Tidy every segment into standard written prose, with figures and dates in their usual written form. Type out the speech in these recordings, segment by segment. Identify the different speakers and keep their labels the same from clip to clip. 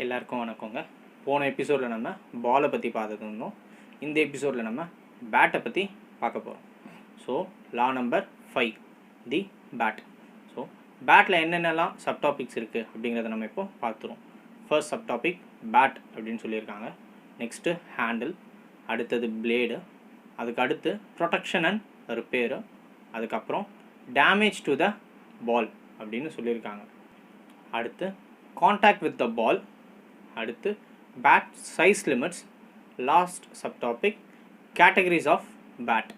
Speaker 1: எல்லாருக்கும் வணக்கங்க. போன எபிசோடில் நம்ம பாலை பற்றி பார்த்துருந்தோம். இந்த எபிசோடில் நம்ம பேட்டை பற்றி பார்க்க போகிறோம். So law number 5 the bad. So battle என்னென்னலாம் சப்டாபிக்ஸ் இருக்குது அப்படிங்கிறத நம்ம இப்போ பார்த்துருவோம். ஃபர்ஸ்ட் சப்டாபிக் பேட் அப்படின்னு சொல்லியிருக்காங்க. நெக்ஸ்ட்டு ஹேண்டில், அடுத்தது பிளேடு, அதுக்கு அடுத்து ப்ரொடெக்ஷன் அண்ட் ரிப்பேரு, அதுக்கப்புறம் டேமேஜ் டு த பால் அப்படின்னு சொல்லியிருக்காங்க. அடுத்து கான்டாக்ட் வித் த பால், அடுத்து bat size limits, last subtopic categories of bat.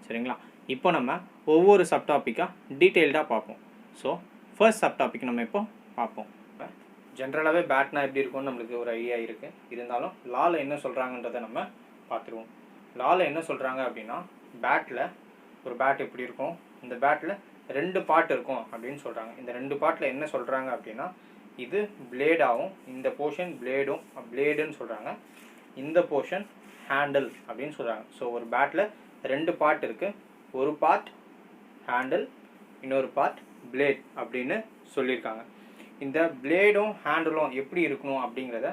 Speaker 1: சரிங்களா? இப்போ நம்ம ஒவ்வொரு சப்டாப்பிக்காக டீட்டெயில்டாக பார்ப்போம். ஸோ ஃபர்ஸ்ட் சப்டாபிக் நம்ம இப்போ பார்ப்போம். ஜென்ரலாகவே பேட்னா எப்படி இருக்கும்னு நம்மளுக்கு ஒரு ஐடியா இருக்குது. இருந்தாலும் லாவில் என்ன சொல்கிறாங்கன்றதை நம்ம பார்த்துருவோம். லாவில் என்ன சொல்கிறாங்க அப்படின்னா, பேட்டில் ஒரு பேட் எப்படி இருக்கும், இந்த பேட்டில் 2 பார்ட் இருக்கும் அப்படின்னு சொல்கிறாங்க. இந்த 2 பார்ட்டில் என்ன சொல்கிறாங்க அப்படின்னா, இது பிளேடாகவும் இந்த போர்ஷன் பிளேடுன்னு சொல்கிறாங்க, இந்த போர்ஷன் ஹேண்டில் அப்படின்னு சொல்கிறாங்க. ஸோ ஒரு பேட்டில் 2 பார்ட் இருக்குது. ஒரு பார்ட் ஹேண்டில், இன்னொரு பார்ட் பிளேட் அப்படின்னு சொல்லியிருக்காங்க. இந்த பிளேடும் ஹேண்டிலும் எப்படி இருக்கணும் அப்படிங்கிறத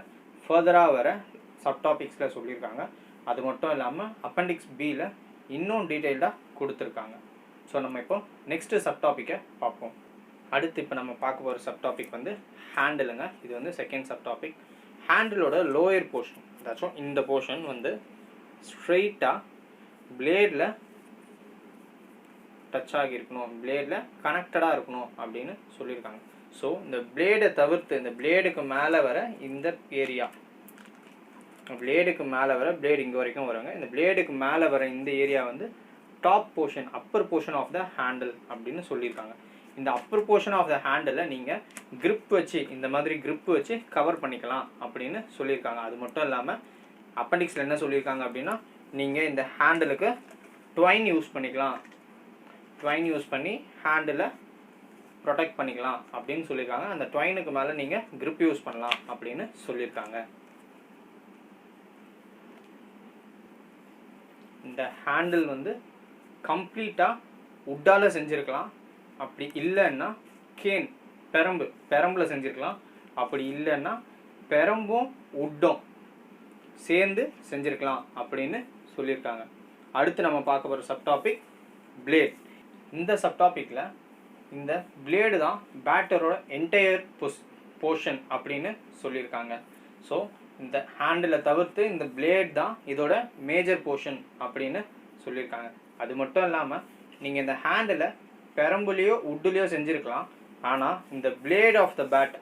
Speaker 1: ஃபர்தராக வர சப்டாபிக்ஸில் சொல்லியிருக்காங்க. அது மட்டும் இல்லாமல் அப்பெண்டிக்ஸ் பியில் இன்னும் டீட்டெயில்டாக கொடுத்துருக்காங்க. ஸோ நம்ம இப்போ நெக்ஸ்ட்டு சப்டாப்பிக்கை பார்ப்போம். அடுத்து இப்போ நம்ம பார்க்க போகிற சப்டாபிக் வந்து ஹேண்டிலுங்க. இது வந்து செகண்ட் சப்டாபிக். ஹேண்டிலோட லோயர் போர்ஷன், அதாச்சும் இந்த போர்ஷன் வந்து ஸ்ட்ரெயிட்டாக பிளேடில் டச் ஆகியிருக்கணும், பிளேடில் கனெக்டடாக இருக்கணும் அப்படின்னு சொல்லியிருக்காங்க. ஸோ இந்த பிளேடை தவிர்த்து இந்த பிளேடுக்கு மேலே வர இந்த ஏரியா, பிளேடுக்கு மேலே வர பிளேடு இங்கே வரைக்கும் வருவாங்க, இந்த பிளேடுக்கு மேலே வர இந்த ஏரியா வந்து top portion, upper portion of the handle அப்படின்னு சொல்லியிருக்காங்க. இந்த upper portion of the handle நீங்கள் கிரிப் வச்சு, இந்த மாதிரி கிரிப் வச்சு கவர் பண்ணிக்கலாம் அப்படின்னு சொல்லியிருக்காங்க. அது மட்டும் இல்லாமல் அப்பெண்டிக்ஸில் என்ன சொல்லியிருக்காங்க அப்படின்னா, நீங்கள் இந்த ஹேண்டிலுக்கு ட்வைன் யூஸ் பண்ணிக்கலாம், ட்வைன் யூஸ் பண்ணி ஹேண்டிலை ப்ரொடெக்ட் பண்ணிக்கலாம் அப்படின்னு சொல்லியிருக்காங்க. அந்த ட்வைனுக்கு மேலே நீங்கள் கிரிப் யூஸ் பண்ணலாம் அப்படின்னு சொல்லியிருக்காங்க. இந்த ஹேண்டில் வந்து கம்ப்ளீட்டாக உட்டால் செஞ்சுருக்கலாம், அப்படி இல்லைன்னா கேன் பெரம்பில் செஞ்சுருக்கலாம், அப்படி இல்லைன்னா பெரம்பும் உட்டும் சேர்ந்து செஞ்சுருக்கலாம் அப்படின்னு சொல்லியிருக்காங்க. அடுத்து நம்ம பார்க்க போகிற சப்டாபிக் பிளேட். இந்த சப்டாபிக்கில் இந்த பிளேடு தான் பேட்டரோட என்டையர் போர்ஷன் அப்படின்னு சொல்லியிருக்காங்க. ஸோ இந்த ஹேண்டிலை தவிர்த்து இந்த பிளேட் தான் இதோட மேஜர் போர்ஷன் அப்படின்னு சொல்லியிருக்காங்க. அது மட்டும் இல்லாமல் நீங்கள் இந்த ஹேண்டில் பெரம்புலேயோ உட்டுலேயோ செஞ்சுருக்கலாம், ஆனால் இந்த பிளேட் ஆஃப் த பேட்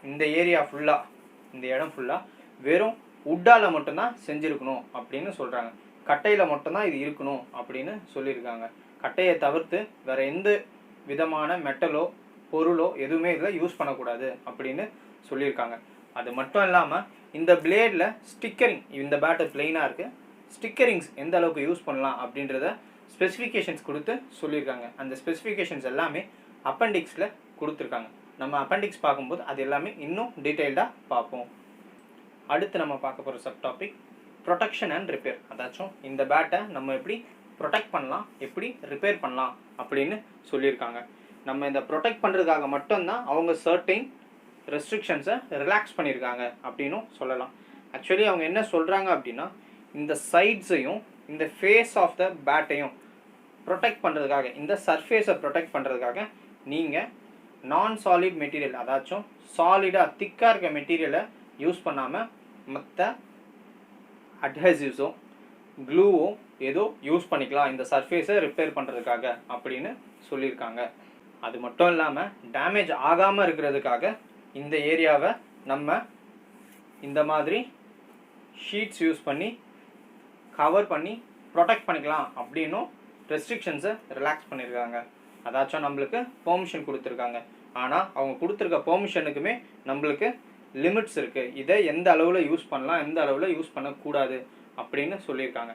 Speaker 1: இந்த ஏரியா ஃபுல்லாக, இந்த இடம் ஃபுல்லாக வெறும் உட்டால் மட்டும்தான் செஞ்சுருக்கணும் அப்படின்னு சொல்கிறாங்க. கட்டையில் மட்டும்தான் இது இருக்கணும் அப்படின்னு சொல்லியிருக்காங்க. கட்டையை தவிர்த்து வேறு எந்த விதமான மெட்டலோ பொருளோ எதுவுமே இதில் யூஸ் பண்ணக்கூடாது அப்படின்னு சொல்லியிருக்காங்க. அது மட்டும் இல்லாமல் இந்த பிளேடில் ஸ்டிக்கரிங், இந்த பேட்டர் பிளெயினாக இருக்குது, ஸ்டிக்கரிங்ஸ் எந்த அளவுக்கு யூஸ் பண்ணலாம் அப்படின்றத ஸ்பெசிஃபிகேஷன்ஸ் கொடுத்து சொல்லியிருக்காங்க. அந்த ஸ்பெசிஃபிகேஷன்ஸ் எல்லாமே அப்பெண்டிக்ஸில் கொடுத்துருக்காங்க. நம்ம அப்பெண்டிக்ஸ் பார்க்கும்போது அது எல்லாமே இன்னும் டீட்டெயில்டாக பார்ப்போம். அடுத்து நம்ம பார்க்க போகிற சப்டாபிக் ப்ரொடெக்ஷன் அண்ட் ரிப்பேர். அதாச்சும் இந்த பேட்டை நம்ம எப்படி ப்ரொடெக்ட் பண்ணலாம், எப்படி ரிப்பேர் பண்ணலாம் அப்படின்னு சொல்லியிருக்காங்க. நம்ம இந்த ப்ரொடெக்ட் பண்ணுறதுக்காக மட்டும்தான் அவங்க சர்டைன் ரெஸ்ட்ரிக்ஷன்ஸை ரிலாக்ஸ் பண்ணியிருக்காங்க அப்படின்னும் சொல்லலாம். ஆக்சுவலி அவங்க என்ன சொல்கிறாங்க அப்படின்னா, இந்த சைட்ஸையும் இந்த ஃபேஸ் ஆஃப் த பேட்டையும் ப்ரொடெக்ட் பண்ணுறதுக்காக, இந்த சர்ஃபேஸை ப்ரொடெக்ட் பண்ணுறதுக்காக நீங்கள் நான் சாலிட் மெட்டீரியல், அதாச்சும் சாலிடாக திக்காக இருக்க மெட்டீரியலை யூஸ் பண்ணாமல் மற்ற அட்ஹெசிவ்ஸோ க்ளூவோ ஏதோ யூஸ் பண்ணிக்கலாம் இந்த சர்ஃபேஸை ரிப்பேர் பண்ணுறதுக்காக அப்படின்னு சொல்லியிருக்காங்க. அது மட்டும் இல்லாமல் டேமேஜ் ஆகாமல் இருக்கிறதுக்காக இந்த ஏரியாவை நம்ம இந்த மாதிரி ஷீட்ஸ் யூஸ் பண்ணி கவர் பண்ணி ப்ரொடெக்ட் பண்ணிக்கலாம் அப்படின்னும் ரெஸ்ட்ரிக்ஷன்ஸை ரிலாக்ஸ் பண்ணியிருக்காங்க. அதாச்சும் நம்மளுக்கு பெர்மிஷன் கொடுத்துருக்காங்க. ஆனால் அவங்க கொடுத்துருக்க பெர்மிஷனுக்குமே நம்மளுக்கு லிமிட்ஸ் இருக்குது. இதை எந்த அளவில் யூஸ் பண்ணலாம், எந்த அளவில் யூஸ் பண்ணக்கூடாது அப்படின்னு சொல்லியிருக்காங்க.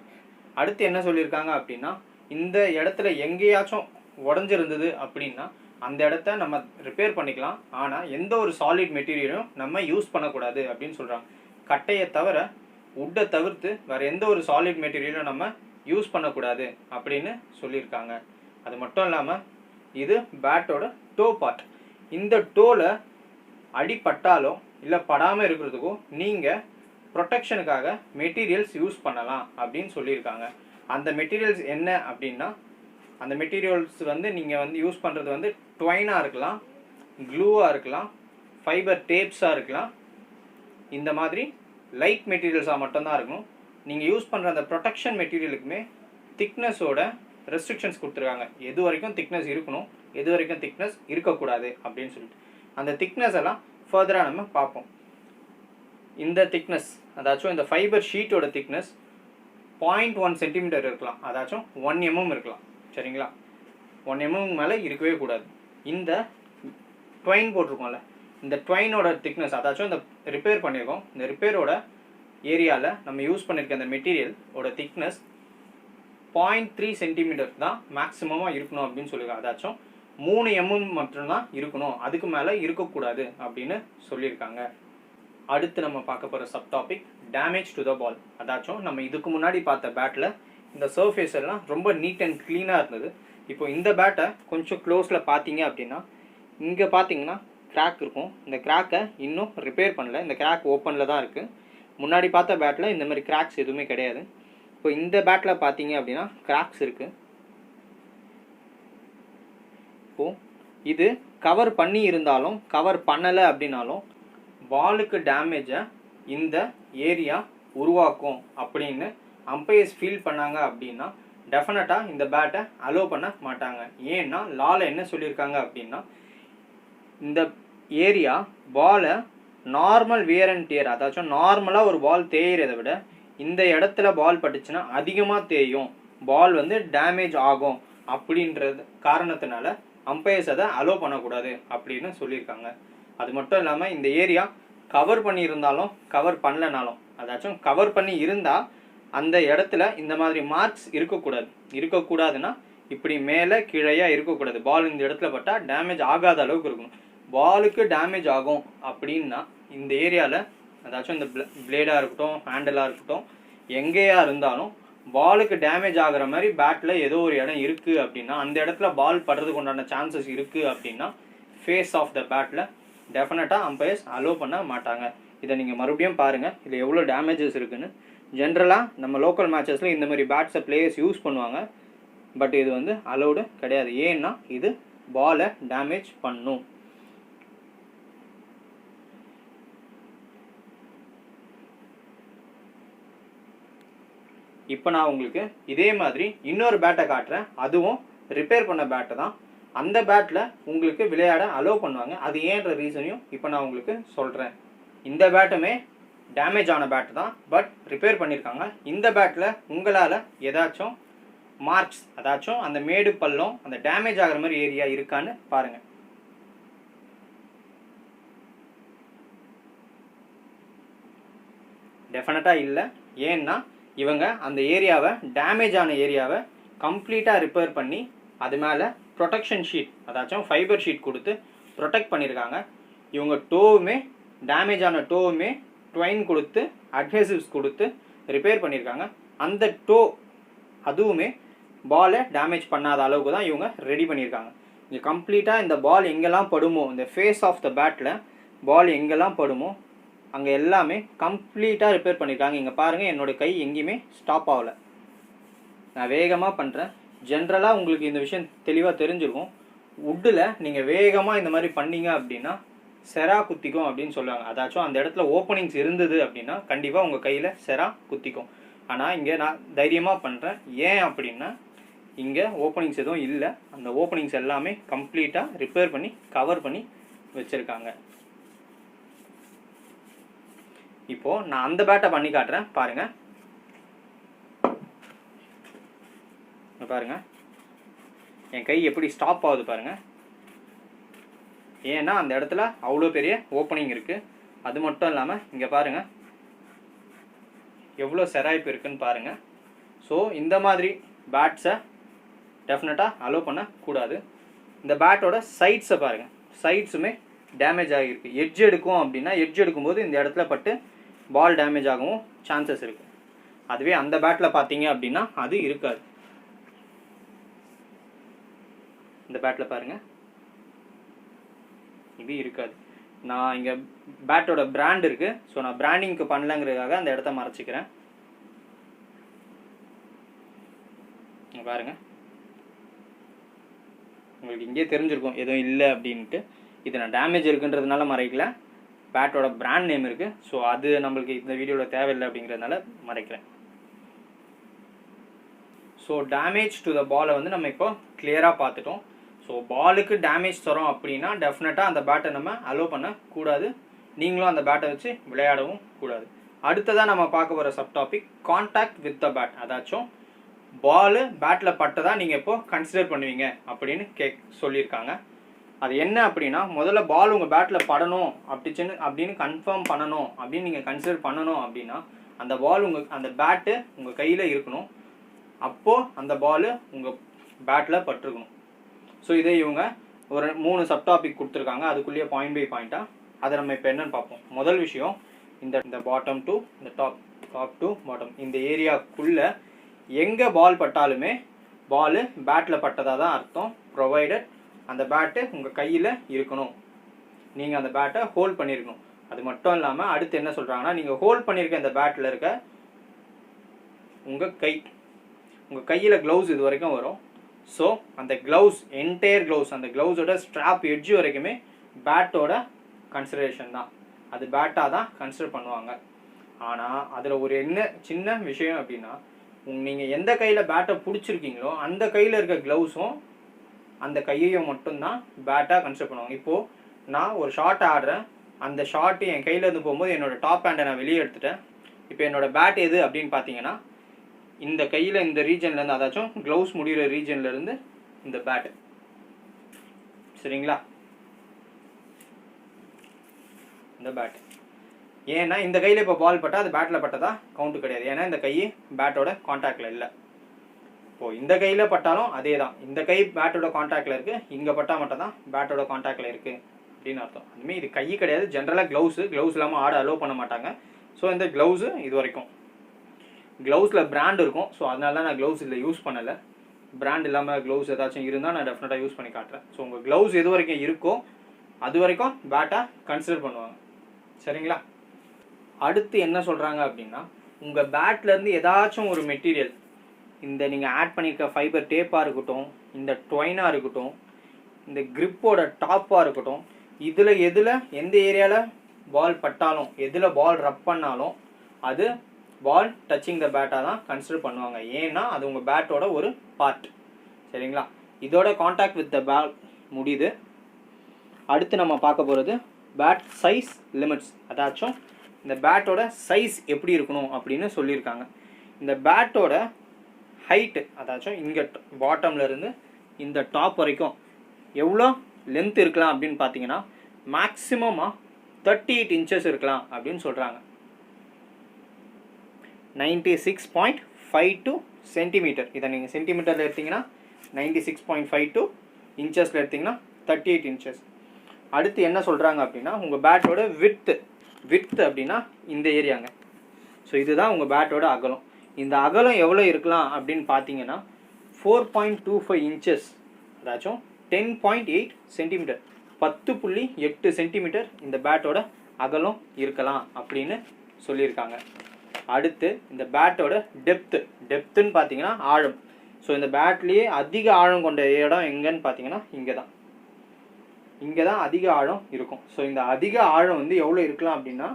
Speaker 1: அடுத்து என்ன சொல்லியிருக்காங்க அப்படின்னா, இந்த இடத்துல எங்கேயாச்சும் உடஞ்சிருந்தது அப்படின்னா அந்த இடத்த நம்ம ரிப்பேர் பண்ணிக்கலாம், ஆனால் எந்த ஒரு சாலிட் மெட்டீரியலும் நம்ம யூஸ் பண்ணக்கூடாது அப்படின்னு சொல்கிறாங்க. கட்டையை தவிர, உட்டை தவிர்த்து வேறு எந்த ஒரு சாலிட் மெட்டீரியலும் நம்ம யூஸ் பண்ணக்கூடாது அப்படின்னு சொல்லியிருக்காங்க. அது மட்டும் இல்லாமல் இது பேட்டோட டோ பார்ட். இந்த டோவில் அடிப்பட்டாலோ இல்லை படாமல் இருக்கிறதுக்கோ நீங்கள் ப்ரொடெக்ஷனுக்காக மெட்டீரியல்ஸ் யூஸ் பண்ணலாம் அப்படின்னு சொல்லியிருக்காங்க. அந்த மெட்டீரியல்ஸ் என்ன அப்படின்னா, அந்த மெட்டீரியல்ஸ் வந்து நீங்கள் வந்து யூஸ் பண்ணுறது வந்து ட்வைனாக இருக்கலாம், க்ளூவாக இருக்கலாம், ஃபைபர் டேப்ஸாக இருக்கலாம். இந்த மாதிரி லைட் மெட்டீரியல்ஸாக மட்டும்தான் இருக்கணும். நீங்கள் யூஸ் பண்ணுற அந்த ப்ரொடெக்ஷன் மெட்டீரியலுக்குமே திக்னஸோட ரெஸ்ட்ரிக்ஷன்ஸ் கொடுத்துருக்காங்க. எது வரைக்கும் திக்னஸ் இருக்கணும், எது வரைக்கும் திக்னஸ் இருக்கக்கூடாது அப்படின்னு சொல்லிட்டு அந்த திக்னஸ் எல்லாம் ஃபர்தராக நம்ம பார்ப்போம். இந்த திக்னஸ் அதாச்சும் இந்த ஃபைபர் ஷீட்டோட திக்னஸ் 0.1 சென்டிமீட்டர் இருக்கலாம், அதாச்சும் 1 mm இருக்கலாம். சரிங்களா? 1 mm மேலே இருக்கவே கூடாது. இந்த ட்வைன் போட்டிருக்கோம்ல, இந்த ட்வைனோட திக்னஸ் அதாச்சும் இந்த ரிப்பேர் பண்ணியிருக்கோம், இந்த ரிப்பேரோட ஏரியாவில் நம்ம யூஸ் பண்ணியிருக்க அந்த மெட்டீரியலோட திக்னஸ் 0.3 சென்டிமீட்டர் தான் மேக்ஸிமமாக இருக்கணும் அப்படின்னு சொல்லியிருக்காங்க. அதாச்சும் 3 mm மட்டும்தான் இருக்கணும், அதுக்கு மேலே இருக்கக்கூடாது அப்படின்னு சொல்லியிருக்காங்க. அடுத்து நம்ம பார்க்க போகிற sub topic damage to the ball. அதாச்சும் நம்ம இதுக்கு முன்னாடி பார்த்த பேட்டில் இந்த சர்ஃபேஸ் எல்லாம் ரொம்ப நீட் அண்ட் க்ளீனாக இருந்தது. இப்போ இந்த பேட்டை கொஞ்சம் க்ளோஸில் பார்த்தீங்க அப்படின்னா இங்கே பார்த்தீங்கன்னா கிராக் இருக்கும். இந்த கிராக்கை இன்னும் ரிப்பேர் பண்ணல, இந்த கிராக் ஓப்பனில் தான் இருக்குது. முன்னாடி பார்த்த பேட்டில் இந்த மாதிரி கிராக்ஸ் எதுவுமே கிடையாது. இப்போ இந்த பேட்டில் பார்த்தீங்க அப்படின்னா கிராக்ஸ் இருக்குது. இப்போது இது கவர் பண்ணி இருந்தாலும் கவர் பண்ணலை அப்படின்னாலும் பாலுக்கு டேமேஜை இந்த ஏரியா உருவாக்கும் அப்படின்னு அம்பையர்ஸ் ஃபீல் பண்ணாங்க அப்படின்னா டெஃபினட்டாக இந்த பேட்டை அலோவ் பண்ண மாட்டாங்க. ஏன்னா லாவில் என்ன சொல்லியிருக்காங்க அப்படின்னா, இந்த ஏரியா பாலை நார்மல் வியர் அண்ட் டியர், அதாச்சும் நார்மலாக ஒரு பால் தேயிறதை விட இந்த இடத்துல பால் பட்டுச்சுன்னா அதிகமாக தேயும், பால் வந்து டேமேஜ் ஆகும் அப்படின்றது காரணத்தினால அம்பையர்ஸ் அதை அலோவ் பண்ணக்கூடாது அப்படின்னு சொல்லியிருக்காங்க. அது மட்டும் இல்லாமல் இந்த ஏரியா கவர் பண்ணியிருந்தாலும் கவர் பண்ணலனாலும், அதாச்சும் கவர் பண்ணி இருந்தால் அந்த இடத்துல இந்த மாதிரி மார்க்ஸ் இருக்கக்கூடாதுன்னா இப்படி மேலே கீழையாக இருக்கக்கூடாது. பால் இந்த இடத்துல பட்டால் டேமேஜ் ஆகாத அளவுக்கு இருக்கணும். பாலுக்கு டேமேஜ் ஆகும் அப்படின்னா இந்த ஏரியாவில், அதாச்சும் இந்த பிளேடாக இருக்கட்டும், ஹேண்டலாக இருக்கட்டும், எங்கேயா இருந்தாலும் பாலுக்கு டேமேஜ் ஆகிற மாதிரி பேட்டில் ஏதோ ஒரு இடம் இருக்குது அப்படின்னா, அந்த இடத்துல பால் படுறதுக்கு உண்டான சான்சஸ் இருக்குது அப்படின்னா ஃபேஸ் ஆஃப் த பேட்டில் டெஃபினட்டாக அம்பையர்ஸ் அலோவ் பண்ண மாட்டாங்க. இதை நீங்கள் மறுபடியும் பாருங்கள், இதில் எவ்வளோ டேமேஜஸ் இருக்குன்னு. ஜென்ரலாக நம்ம லோக்கல் மேட்சஸில் இந்த மாதிரி பேட்ஸை பிளேயர்ஸ் யூஸ் பண்ணுவாங்க, பட் இது வந்து அலோவ்டு கிடையாது. ஏன்னா இது பாலை டேமேஜ் பண்ணும். இப்போ நான் உங்களுக்கு இதே மாதிரி இன்னொரு பேட்டை காட்டுறேன், அதுவும் ரிப்பேர் பண்ண பேட்டை தான். அந்த பேட்டில் உங்களுக்கு விளையாட அலோவ் பண்ணுவாங்க. அது ஏன்ற ரீசனையும் இப்போ நான் உங்களுக்கு சொல்கிறேன். இந்த பேட்டுமே டேமேஜ் ஆன பேட்டு தான், பட் ரிப்பேர் பண்ணியிருக்காங்க. இந்த பேட்டில் உங்களால் ஏதாச்சும் மார்க்ஸ், அதாச்சும் அந்த மேடு பள்ளம், அந்த டேமேஜ் ஆகிற மாதிரி ஏரியா இருக்கான்னு பாருங்கள். டெஃபினட்டாக இல்லை. ஏன்னா இவங்க அந்த ஏரியாவை, டேமேஜ் ஆன ஏரியாவை கம்ப்ளீட்டாக ரிப்பேர் பண்ணி அது மேலே ப்ரொடெக்ஷன் ஷீட், அதாச்சும் ஃபைபர் ஷீட் கொடுத்து ப்ரொடெக்ட் பண்ணியிருக்காங்க. இவங்க டோவுமே, டேமேஜ் ஆன டோவுமே ட்வைன் கொடுத்து அட்ஹெசிவ்ஸ் கொடுத்து ரிப்பேர் பண்ணியிருக்காங்க. அந்த டோ அதுவுமே பாலை டேமேஜ் பண்ணாத அளவுக்கு தான் இவங்க ரெடி பண்ணியிருக்காங்க. இங்கே கம்ப்ளீட்டாக இந்த பால் எங்கெல்லாம் படுமோ, இந்த ஃபேஸ் ஆஃப் த பேட்டில் பால் எங்கெல்லாம் படுமோ அங்கே எல்லாமே கம்ப்ளீட்டாக ரிப்பேர் பண்ணியிருக்காங்க. இங்கே பாருங்கள், என்னோடய கை எங்கேயுமே ஸ்டாப் ஆகலை. நான் வேகமாக பண்ணுறேன். ஜென்ரலாக உங்களுக்கு இந்த விஷயம் தெளிவாக தெரிஞ்சிருக்கும். வுட்டில் நீங்கள் வேகமாக இந்த மாதிரி பண்ணீங்க அப்படின்னா செரா குத்திக்கும் அப்படின்னு சொல்லுவாங்க. அதாச்சும் அந்த இடத்துல ஓப்பனிங்ஸ் இருந்தது அப்படின்னா கண்டிப்பாக உங்கள் கையில் செரா குத்திக்கும். ஆனால் இங்கே நான் தைரியமாக பண்ணுறேன். ஏன் அப்படின்னா இங்கே ஓப்பனிங்ஸ் எதுவும் இல்லை. அந்த ஓப்பனிங்ஸ் எல்லாமே கம்ப்ளீட்டாக ரிப்பேர் பண்ணி கவர் பண்ணி வச்சுருக்காங்க. இப்போது நான் அந்த பேட்டை பண்ணி காட்டுறேன் பாருங்கள். பாருங்கள் என் கை எப்படி ஸ்டாப் ஆகுது பாருங்கள். ஏன்னா அந்த இடத்துல அவ்வளோ பெரிய ஓப்பனிங் இருக்குது. அது மட்டும் இல்லாமல் இங்கே பாருங்கள் எவ்வளோ செராய்ப்பு இருக்குன்னு பாருங்கள். ஸோ இந்த மாதிரி பேட்ஸை டெஃபினட்டாக அலோவ் பண்ணக்கூடாது. இந்த பேட்டோட சைட்ஸை பாருங்கள், சைட்ஸுமே டேமேஜ் ஆகியிருக்கு. எட்ஜ் எடுக்கும் அப்படின்னா எட்ஜ் எடுக்கும்போது இந்த இடத்துல பட்டு பால் டேமேஜ் ஆகவும் சான்சஸ் இருக்குது. அதுவே அந்த பேட்டில் பார்த்தீங்க அப்படின்னா அது இருக்காது. இந்த பேட்டில் பாருங்கள் இது இருக்காது. நான் இங்கே பேட்டோட பிராண்ட் இருக்குது, ஸோ நான் பிராண்டிங்க்கு பண்ணலங்கிறதுக்காக அந்த இடத்த மறைச்சிக்கிறேன். பாருங்கள், உங்களுக்கு இங்கே தெரிஞ்சிருக்கும் எதுவும் இல்லை அப்படின்ட்டு. இது நான் டேமேஜ் இருக்குன்றதுனால மறைக்கல, பேட்டோட பிராண்ட் நேம் இருக்குது, ஸோ அது நம்மளுக்கு இந்த வீடியோவில் தேவையில்லை அப்படிங்கிறதுனால மறைக்கிறேன். ஸோ டேமேஜ் டு த பாலை வந்து நம்ம இப்போ கிளியராக பார்த்துட்டோம். ஸோ பாலுக்கு டேமேஜ் தரோம் அப்படின்னா டெஃபினட்டாக அந்த பேட்டை நம்ம அலோவ் பண்ணக்கூடாது, நீங்களும் அந்த பேட்டை வச்சு விளையாடவும் கூடாது. அடுத்ததாக நம்ம பார்க்க போகிற sub topic contact with the bat. அதாச்சும் பாலு பேட்டில் பட்டதாக நீங்கள் இப்போ கன்சிடர் பண்ணுவீங்க அப்படின்னு சொல்லியிருக்காங்க. அது என்ன அப்படின்னா, முதல்ல பால் உங்கள் பேட்டில் படணும் அப்படின்னு கன்ஃபார்ம் பண்ணணும் அப்படின்னு நீங்கள் கன்சிடர் பண்ணணும் அப்படின்னா அந்த பால் அந்த பேட்டு உங்கள் கையில் இருக்கணும், அப்போது அந்த பால் உங்கள் பேட்டில் பட்டிருக்கணும். ஸோ இதை இவங்க ஒரு 3 சப் டாபிக் கொடுத்துருக்காங்க, அதுக்குள்ளேயே பாயிண்ட் பை பாயிண்ட்டாக அதை நம்ம இப்போ என்னென்னு பார்ப்போம். முதல் விஷயம், இந்த பாட்டம் டு இந்த டாப் டு பாட்டம் இந்த ஏரியாக்குள்ளே எங்கே பால் பட்டாலுமே பால் பேட்டில் பட்டதாக தான் அர்த்தம், ப்ரொவைடட் அந்த பேட்டு உங்கள் கையில் இருக்கணும், நீங்கள் அந்த பேட்டை ஹோல்ட் பண்ணியிருக்கணும். அது மட்டும் இல்லாமல் அடுத்து என்ன சொல்கிறாங்கன்னா, நீங்கள் ஹோல்ட் பண்ணியிருக்க இந்த பேட்டில் இருக்க உங்கள் கையில் க்ளவுஸ் இது வரைக்கும் வரும். ஸோ அந்த க்ளவுஸ், என்டையர் க்ளவுஸ், அந்த க்ளவுஸோட ஸ்ட்ராப் எட்ஜ் வரைக்குமே பேட்டோட கன்சிடரேஷன் தான், அது பேட்டாக தான் கன்சிடர் பண்ணுவாங்க. ஆனால் அதில் ஒரு என்ன சின்ன விஷயம் அப்படின்னா, நீங்கள் எந்த கையில் பேட்டை பிடிச்சிருக்கீங்களோ அந்த கையில் இருக்க க்ளவுஸும் அந்த கையையும் மட்டும்தான் பேட்டாக கன்சிடர் பண்ணுவாங்க. இப்போது நான் ஒரு ஷாட் ஆடுறேன், அந்த ஷாட்டு என் கையிலேருந்து போகும்போது என்னோடய டாப் ஹேண்டை நான் வெளியே எடுத்துட்டேன். இப்போ என்னோடய பேட் எது அப்படின்னு பார்த்தீங்கன்னா, இந்த கையில் இந்த ரீஜன்லேருந்து, அதாச்சும் க்ளவுஸ் முடிகிற ரீஜன்லேருந்து இந்த பேட்டு, சரிங்களா, இந்த பேட். ஏன்னா இந்த கையில் இப்போ பால் பட்டால் அது பேட்டில் பட்டதா கவுண்ட்டு கிடையாது, ஏன்னா இந்த கை பேட்டோட கான்டாக்டில் இல்லை. இப்போது இந்த கையில் பட்டாலும் அதே தான், இந்த கை பேட்டோட கான்டாக்டில் இருக்குது, இங்கே பட்டால் மட்டும் தான் பேட்டோட கான்டாக்டில் இருக்குது அப்படின்னு அர்த்தம். அதுமாதிரி இது கை கிடையாது, ஜென்ரலாக க்ளவுஸ் இல்லாமல் ஆட அலோவ் பண்ண மாட்டாங்க. ஸோ இந்த க்ளவுஸு இது வரைக்கும் க்ளவுஸில் பிராண்ட் இருக்கும், ஸோ அதனால தான் நான் க்ளவுஸ் இதில் யூஸ் பண்ணலை. பிராண்ட் இல்லாமல் க்ளவுஸ் ஏதாச்சும் இருந்தால் நான் டெஃபினட்டாக யூஸ் பண்ணி காட்டுறேன். ஸோ உங்கள் க்ளவுஸ் எது வரைக்கும் இருக்கோ அது வரைக்கும் பேட்டாக கன்சிடர் பண்ணுவாங்க, சரிங்களா. அடுத்து என்ன சொல்கிறாங்க அப்படின்னா, உங்கள் பேட்லேருந்து ஏதாச்சும் ஒரு மெட்டீரியல், இந்த நீங்கள் ஆட் பண்ணியிருக்க ஃபைபர் டேப்பாக இருக்கட்டும், இந்த டொயினாக இருக்கட்டும், இந்த கிரிப்போட டாப்பாக இருக்கட்டும், எதில் எந்த ஏரியாவில் பால் பட்டாலும், எதில் பால் ரப் பண்ணாலும் அது பால் டச்சிங் த பேட்டாக தான் கன்சிடர் பண்ணுவாங்க. ஏன்னா அது உங்கள் பேட்டோட ஒரு பார்ட், சரிங்களா. இதோட கான்டாக்ட் வித் த பால் முடியுது. அடுத்து நம்ம பார்க்க போகிறது பேட் சைஸ் லிமிட்ஸ். அதாச்சும் இந்த பேட்டோட சைஸ் எப்படி இருக்கணும் அப்படின்னு சொல்லியிருக்காங்க. இந்த பேட்டோட ஹைட்டு, அதாச்சும் இங்கே பாட்டம்லேருந்து இந்த டாப் வரைக்கும் எவ்வளோ லென்த் இருக்கலாம் அப்படின்னு பார்த்தீங்கன்னா மேக்ஸிமமாக 38 இன்ச்சஸ் இருக்கலாம் அப்படின்னு சொல்கிறாங்க. 96.52 சென்டிமீட்டர். இதை நீங்கள் சென்டிமீட்டரில் எடுத்திங்கன்னா 96.52, இன்ச்சஸில் எடுத்திங்கன்னா 38 இன்ச்சஸ். அடுத்து என்ன சொல்கிறாங்க அப்படின்னா, உங்கள் பேட்டோட விட்த் அப்படின்னா இந்த ஏரியாங்க. ஸோ இதுதான் உங்கள் பேட்டோட அகலம். இந்த அகலம் எவ்வளோ இருக்கலாம் அப்படின்னு பார்த்தீங்கன்னா 4.25 இன்ச்சஸ், அதாச்சும் 10.8 சென்டிமீட்டர், 10.8 சென்டிமீட்டர் இந்த பேட்டோட அகலம் இருக்கலாம் அப்படின்னு சொல்லியிருக்காங்க. அடுத்து இந்த பேட்டோட டெப்த்துன்னு பார்த்தீங்கன்னா ஆழம். ஸோ இந்த பேட்லேயே அதிக ஆழம் கொண்ட இடம் எங்கன்னு பார்த்தீங்கன்னா இங்கே தான் அதிக ஆழம் இருக்கும். ஸோ இந்த அதிக ஆழம் வந்து எவ்வளோ இருக்கலாம் அப்படின்னா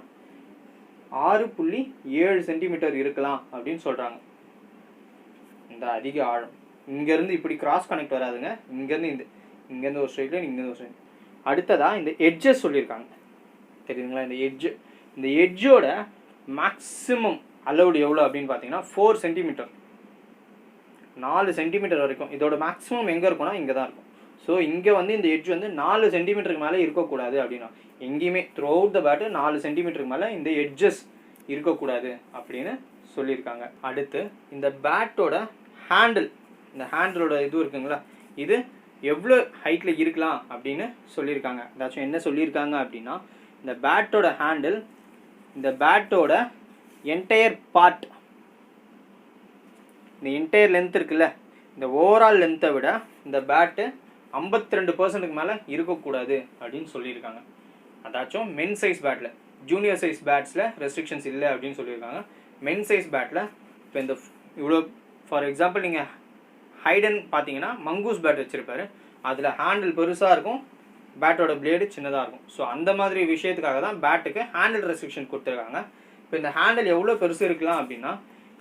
Speaker 1: 6.7 சென்டிமீட்டர் இருக்கலாம் அப்படின்னு சொல்கிறாங்க. இந்த அதிக ஆழம் இங்கேருந்து இப்படி கிராஸ் கனெக்ட் வராதுங்க, இங்கேருந்து ஒரு ஸ்ட்ரைட் லைன், இங்கேருந்து ஒரு ஸ்ட்ரைட். அடுத்ததாக இந்த எட்ஜஸ் சொல்லியிருக்காங்க, தெரியுதுங்களா. இந்த எட்ஜோட மேக்ஸிமம் அலௌடு எவ்வளோ அப்படின்னு பார்த்தீங்கன்னா 4 சென்டிமீட்டர், 4 சென்டிமீட்டர் வரைக்கும். இதோட மேக்ஸிமம் எங்கே இருக்கும்னா இங்கே தான் இருக்கும். ஸோ இங்கே வந்து இந்த எட்ஜ் வந்து 4 சென்டிமீட்டருக்கு மேலே இருக்கக்கூடாது அப்படின்னா, எங்கேயுமே த்ரூ அவுட் த பேட்டு 4 சென்டிமீட்டருக்கு மேலே இந்த எட்ஜஸ் இருக்கக்கூடாது அப்படின்னு சொல்லியிருக்காங்க. அடுத்து இந்த பேட்டோட ஹேண்டில், இந்த ஹேண்டிலோட இது இருக்குங்களா, இது எவ்வளோ ஹைட்டில் இருக்கலாம் அப்படின்னு சொல்லியிருக்காங்க. ஏதாச்சும் என்ன சொல்லியிருக்காங்க அப்படின்னா, இந்த பேட்டோட ஹேண்டில் இந்த பேட்டோட என்டையர் பார்ட், இந்த என்டையர் லென்த் இருக்குல்ல, இந்த ஓவரால் லென்த்தை விட இந்த பேட்டு 52% மேலே இருக்கக்கூடாது அப்படின்னு சொல்லியிருக்காங்க. அதாச்சும் மென் சைஸ் பேட்டில். ஜூனியர் சைஸ் பேட்ஸில் ரெஸ்ட்ரிக்ஷன்ஸ் இல்லை அப்படின்னு சொல்லியிருக்காங்க. மென் சைஸ் பேட்டில் இப்போ இந்த இவ்வளோ ஃபார் எக்ஸாம்பிள் நீங்கள் ஹைடன் பார்த்தீங்கன்னா மங்கூஸ் பேட் வச்சுருப்பாரு, அதில் ஹேண்டில் பெருசாக இருக்கும், பேட்டோட பிளேடு சின்னதாக இருக்கும். ஸோ அந்த மாதிரி விஷயத்துக்காக தான் பேட்டுக்கு ஹேண்டில் ரெஸ்ட்ரிக்ஷன் கொடுத்துருக்காங்க. இப்போ இந்த ஹேண்டில் எவ்வளோ பெருசு இருக்கலாம் அப்படின்னா,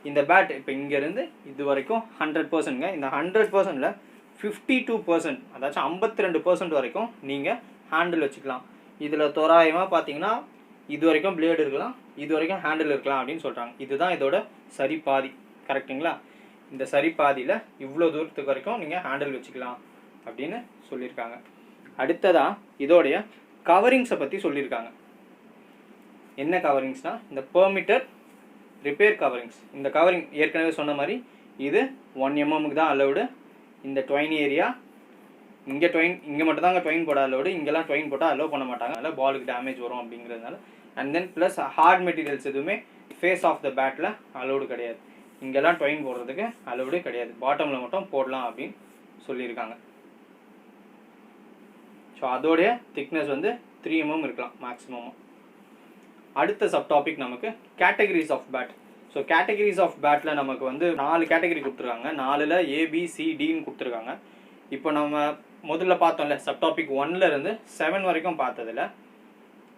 Speaker 1: இந்த பேட் இப்போ இங்கேருந்து இது வரைக்கும் 100%ங்க. இந்த 100%ல் 52%, அதாச்சும் 52% வரைக்கும் நீங்கள் ஹேண்டில் வச்சுக்கலாம். இதில் தோராயமாக பார்த்தீங்கன்னா இது வரைக்கும் பிளேடு இருக்கலாம், இது வரைக்கும் ஹேண்டில் இருக்கலாம் அப்படின்னு சொல்கிறாங்க. இதுதான் இதோட சரி பாதி, கரெக்டுங்களா? இந்த சரி பாதியில் இவ்வளோ தூரத்துக்கு வரைக்கும் நீங்கள் ஹேண்டில் வச்சுக்கலாம் அப்படின்னு சொல்லியிருக்காங்க. அடுத்ததாக இதோடைய கவரிங்ஸை பற்றி சொல்லியிருக்காங்க. என்ன கவரிங்ஸ்னால் இந்த பெர்மிட்டட் ரிப்பேர் கவரிங்ஸ். இந்த கவரிங் ஏற்கனவே சொன்ன மாதிரி இது 1 mm தான் அலவுடு. இந்த ட்வைன் ஏரியா இங்கே மட்டும் தாங்க ட்வைன் போட அலவுடு, இங்கெல்லாம் ட்வைன் போட்டால் அலோவ் பண்ண மாட்டாங்க, அதனால் பாலுக்கு டேமேஜ் வரும் அப்படிங்கிறதுனால. And then plus hard materials எதுவுமே ஃபேஸ் ஆஃப் த பேட்டில் அலோடு கிடையாது. இங்கெல்லாம் ட்வைன் போடுறதுக்கு அலோடு கிடையாது, பாட்டமில் மட்டும் போடலாம் அப்படின்னு சொல்லியிருக்காங்க. ஸோ அதோடைய திக்னஸ் வந்து 3 mm இருக்கலாம் மேக்ஸிமம். அடுத்த சப் டாபிக் நமக்கு categories of bat. So categories of பேட்டில் நமக்கு வந்து 4 கேட்டகரி கொடுத்துருக்காங்க. 4ல் ABCDன்னு கொடுத்துருக்காங்க. இப்போ நம்ம முதல்ல பார்த்தோம்ல சப் டாபிக் 1லேருந்து 7 வரைக்கும் பார்த்ததில்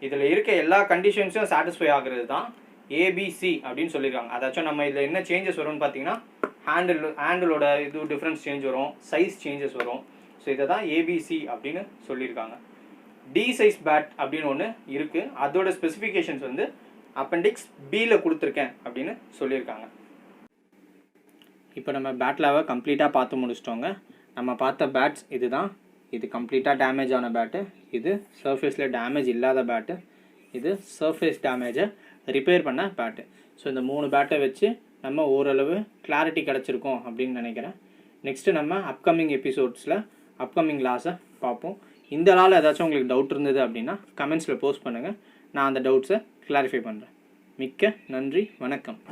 Speaker 1: இதில் இருக்க எல்லா கண்டிஷன்ஸும் சாட்டிஸ்ஃபை ஆகுறது தான் ABC அப்படின்னு சொல்லியிருக்காங்க. அதாச்சும் நம்ம இதில் என்ன சேஞ்சஸ் வரும்னு பார்த்தீங்கன்னா ஹேண்டிலோட இது டிஃப்ரென்ஸ் சேஞ்ச் வரும், சைஸ் சேஞ்சஸ் வரும். ஸோ இதை தான் ABC அப்படின்னு சொல்லியிருக்காங்க. டி சைஸ் பேட் அப்படின்னு ஒன்று இருக்குது, அதோட ஸ்பெசிஃபிகேஷன்ஸ் வந்து அப்பெண்டிக்ஸ் பியில் கொடுத்துருக்கேன் அப்படின்னு சொல்லியிருக்காங்க. இப்போ நம்ம பேட்லாவை கம்ப்ளீட்டாக பார்த்து முடிச்சிட்டோங்க. நம்ம பார்த்த பேட்ஸ் இது தான். இது கம்ப்ளீட்டாக டேமேஜ் ஆன பேட்டு, இது சர்ஃபேஸில் டேமேஜ் இல்லாத பேட்டு, இது சர்ஃபேஸ் டேமேஜை ரிப்பேர் பண்ண பேட்டு. ஸோ இந்த 3 பேட்டை வச்சு நம்ம ஓரளவு கிளாரிட்டி கிடச்சிருக்கோம் அப்படின்னு நினைக்கிறேன். நெக்ஸ்ட்டு நம்ம அப்கமிங் எபிசோட்ஸில் அப்கமிங் லாஸை பார்ப்போம். இந்த நாள் ஏதாச்சும் உங்களுக்கு டவுட் இருந்தது அப்படின்னா கமெண்ட்ஸில் போஸ்ட் பண்ணுங்கள், நான் அந்த டவுட்ஸை கிளாரிஃபை பண்ணுறேன். மிக்க நன்றி, வணக்கம்.